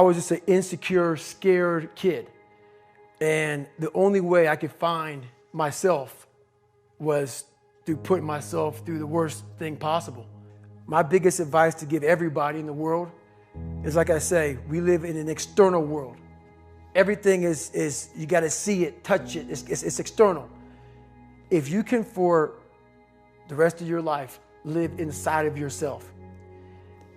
I was just an insecure, scared kid. And the only way I could find myself was through putting myself through the worst thing possible. My biggest advice to give everybody in the world is, like I say, we live in an external world. Everything is you got to see it, touch it, it's external. If you can, for the rest of your life, live inside of yourself.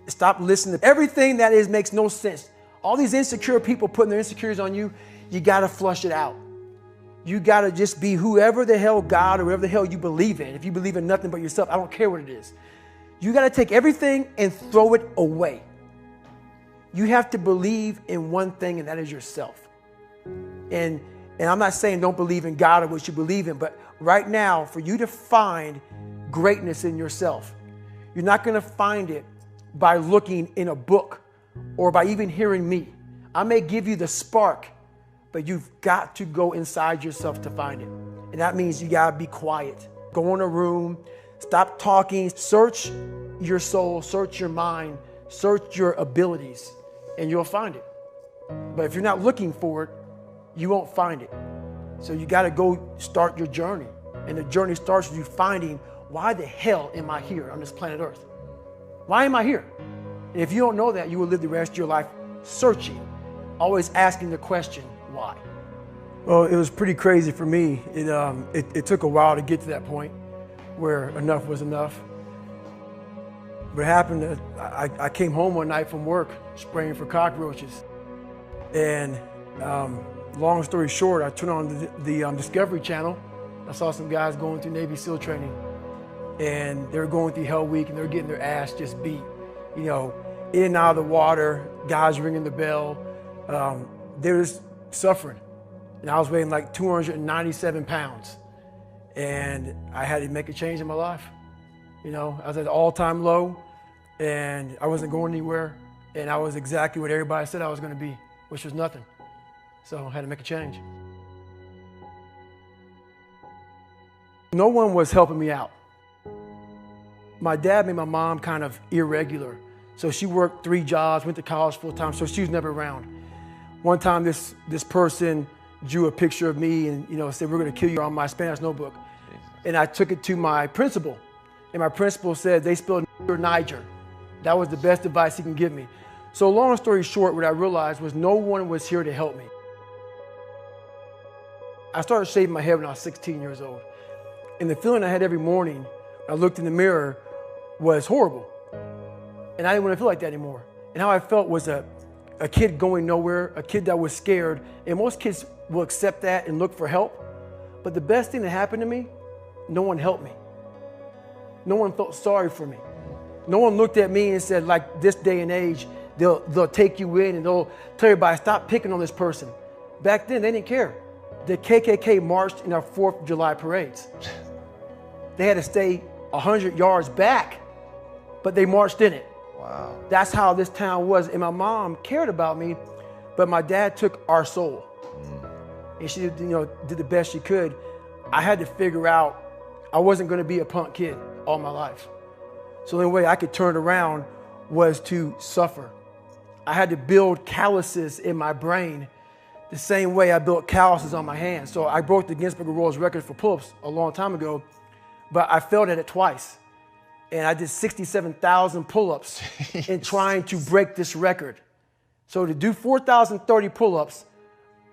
Stop listening to everything that makes no sense. All these insecure people putting their insecurities on you, you got to flush it out. You got to just be whoever the hell God or whatever the hell you believe in. If you believe in nothing but yourself, I don't care what it is. You got to take everything and throw it away. You have to believe in one thing, and that is yourself. And I'm not saying don't believe in God or what you believe in, but right now, for you to find greatness in yourself, you're not going to find it by looking in a book or by even hearing me. I may give you the spark, but you've got to go inside yourself to find it. And that means you got to be quiet. Go in a room, stop talking, search your soul, search your mind, search your abilities, and you'll find it. But if you're not looking for it, you won't find it. So you got to go start your journey. And the journey starts with you finding, why the hell am I here on this planet Earth? Why am I here? And if you don't know that, you will live the rest of your life searching, always asking the question, why? Well, it was pretty crazy for me. It took a while to get to that point where enough was enough. What happened, I came home one night from work spraying for cockroaches. And long story short, I turned on the Discovery Channel. I saw some guys going through Navy SEAL training. And they were going through Hell Week, and they were getting their ass just beat. You know, in and out of the water, guys ringing the bell. They were just suffering. And I was weighing like 297 pounds. And I had to make a change in my life. You know, I was at an all-time low, and I wasn't going anywhere. And I was exactly what everybody said I was going to be, which was nothing. So I had to make a change. No one was helping me out. My dad made my mom kind of irregular. So she worked 3 jobs, went to college full time, so she was never around. One time this person drew a picture of me and said, "We're gonna kill you," on my Spanish notebook. And I took it to my principal. And my principal said, "They spelled Niger." That was the best advice he can give me. So long story short, what I realized was no one was here to help me. I started shaving my head when I was 16 years old. And the feeling I had every morning, when I looked in the mirror, was horrible. And I didn't want to feel like that anymore. And how I felt was a kid going nowhere, a kid that was scared. And most kids will accept that and look for help. But the best thing that happened to me, no one helped me. No one felt sorry for me. No one looked at me and said, like this day and age, they'll take you in and they'll tell everybody, stop picking on this person. Back then, they didn't care. The KKK marched in our 4th of July parades. They had to stay 100 yards back, but they marched in it. Wow. That's how this town was. And my mom cared about me, but my dad took our soul. And she did the best she could. I had to figure out I wasn't going to be a punk kid all my life. So the only way I could turn it around was to suffer. I had to build calluses in my brain the same way I built calluses on my hands. So I broke the Guinness Book of World Records for pull-ups a long time ago, but I failed at it twice. And I did 67,000 pull-ups in trying to break this record. So to do 4,030 pull-ups,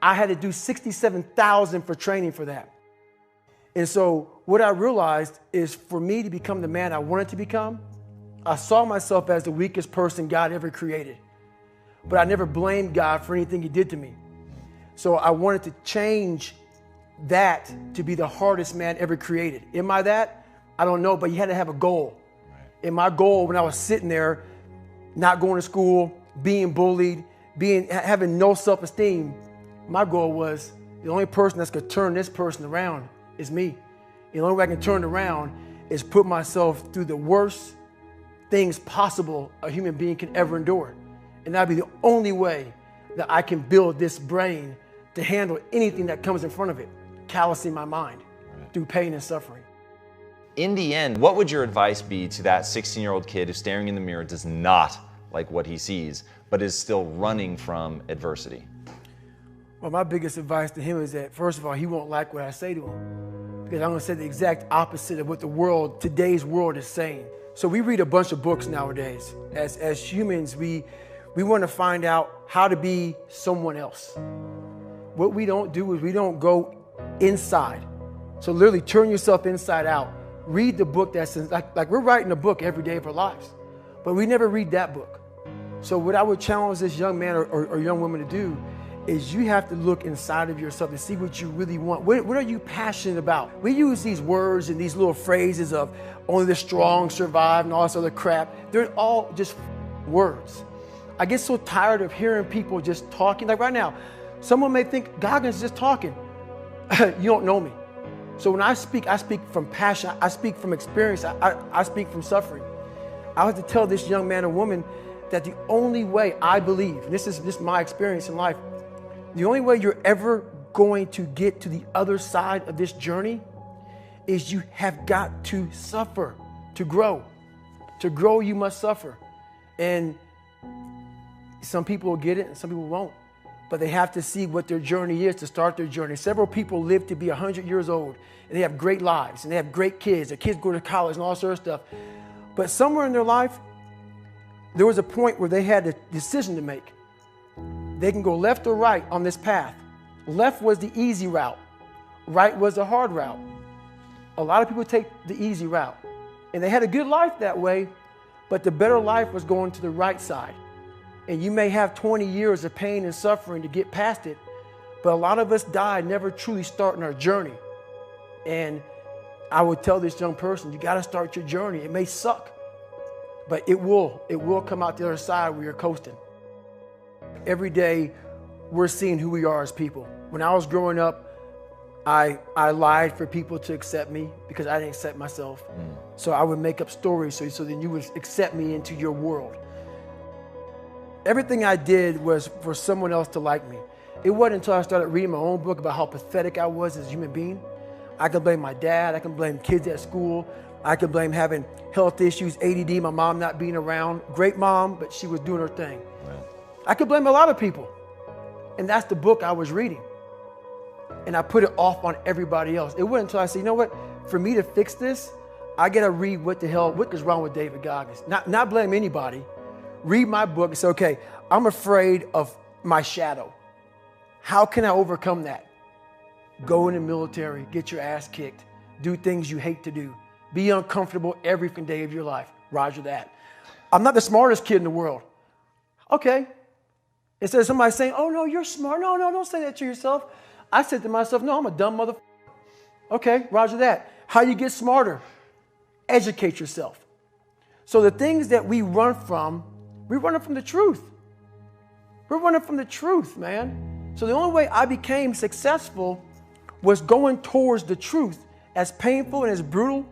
I had to do 67,000 for training for that. And so what I realized is for me to become the man I wanted to become, I saw myself as the weakest person God ever created. But I never blamed God for anything he did to me. So I wanted to change that to be the hardest man ever created. Am I that? I don't know, but you had to have a goal. Right. And my goal when I was sitting there, not going to school, being bullied, having no self-esteem, my goal was the only person that's going to turn this person around is me. The only way I can turn it around is put myself through the worst things possible a human being can ever endure. And that'd be the only way that I can build this brain to handle anything that comes in front of it, callousing my mind through pain and suffering. In the end, what would your advice be to that 16-year-old kid who's staring in the mirror, does not like what he sees, but is still running from adversity? Well, my biggest advice to him is that, first of all, he won't like what I say to him, because I'm going to say the exact opposite of what today's world is saying. So we read a bunch of books nowadays. As humans, we want to find out how to be someone else. What we don't do is we don't go inside. So literally turn yourself inside out. Read the book that's like we're writing a book every day of our lives, but we never read that book. So what I would challenge this young man or young woman to do is you have to look inside of yourself to see what you really want. What are you passionate about? We use these words and these little phrases of only the strong survive and all this other crap. They're all just words. I get so tired of hearing people just talking. Like right now, someone may think Goggins is just talking. You don't know me. So when I speak from passion. I speak from experience. I speak from suffering. I have to tell this young man or woman that the only way I believe, and this is my experience in life, the only way you're ever going to get to the other side of this journey is you have got to suffer to grow. To grow, you must suffer. And some people will get it and some people won't. But they have to see what their journey is to start their journey. Several people live to be 100 years old and they have great lives and they have great kids. Their kids go to college and all sort of stuff. But somewhere in their life, there was a point where they had a decision to make. They can go left or right on this path. Left was the easy route. Right was the hard route. A lot of people take the easy route. And they had a good life that way, but the better life was going to the right side. And you may have 20 years of pain and suffering to get past it, but a lot of us die never truly starting our journey. And I would tell this young person, you got to start your journey. It may suck, but it will come out the other side where you're coasting. Every day, we're seeing who we are as people. When I was growing up, I lied for people to accept me because I didn't accept myself. So I would make up stories so then you would accept me into your world. Everything I did was for someone else to like me. It wasn't until I started reading my own book about how pathetic I was as a human being. I could blame my dad, I can blame kids at school, I could blame having health issues, ADD, my mom not being around. Great mom, but she was doing her thing. Right. I could blame a lot of people. And that's the book I was reading. And I put it off on everybody else. It wasn't until I said, you know what, for me to fix this, I gotta read what is wrong with David Goggins. Not blame anybody. Read my book and say, okay, I'm afraid of my shadow. How can I overcome that? Go in the military, get your ass kicked, do things you hate to do, be uncomfortable every day of your life. Roger that. I'm not the smartest kid in the world. Okay. Instead of somebody saying, oh no, you're smart. No, don't say that to yourself. I said to myself, no, I'm a dumb motherfucker. Okay, roger that. How you get smarter? Educate yourself. So the things that we run from the truth. We're running from the truth, man. So the only way I became successful was going towards the truth. As painful and as brutal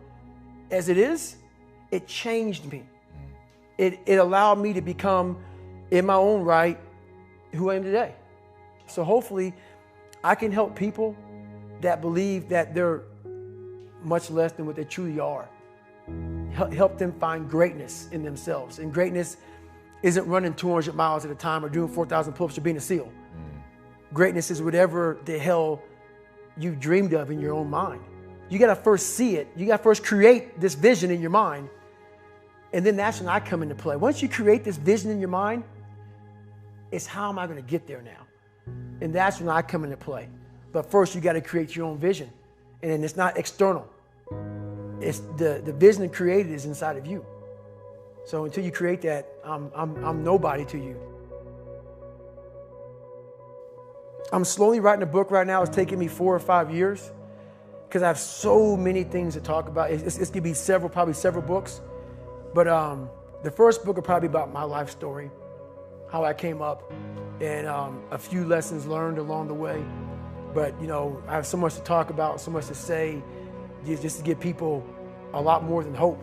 as it is, it changed me. It allowed me to become, in my own right, who I am today. So hopefully I can help people that believe that they're much less than what they truly are. Help them find greatness in themselves. And greatness isn't running 200 miles at a time or doing 4,000 pull-ups or being a SEAL. Greatness is whatever the hell you dreamed of in your own mind. You got to first see it. You got to first create this vision in your mind. And then that's when I come into play. Once you create this vision in your mind, it's how am I going to get there now? And that's when I come into play. But first you got to create your own vision. And then it's not external. It's the vision created is inside of you. So until you create that, I'm nobody to you. I'm slowly writing a book right now. It's taking me 4 or 5 years because I have so many things to talk about. It's going to be probably several books. But the first book will probably be about my life story, how I came up, and a few lessons learned along the way. But, I have so much to talk about, so much to say, just to give people a lot more than hope.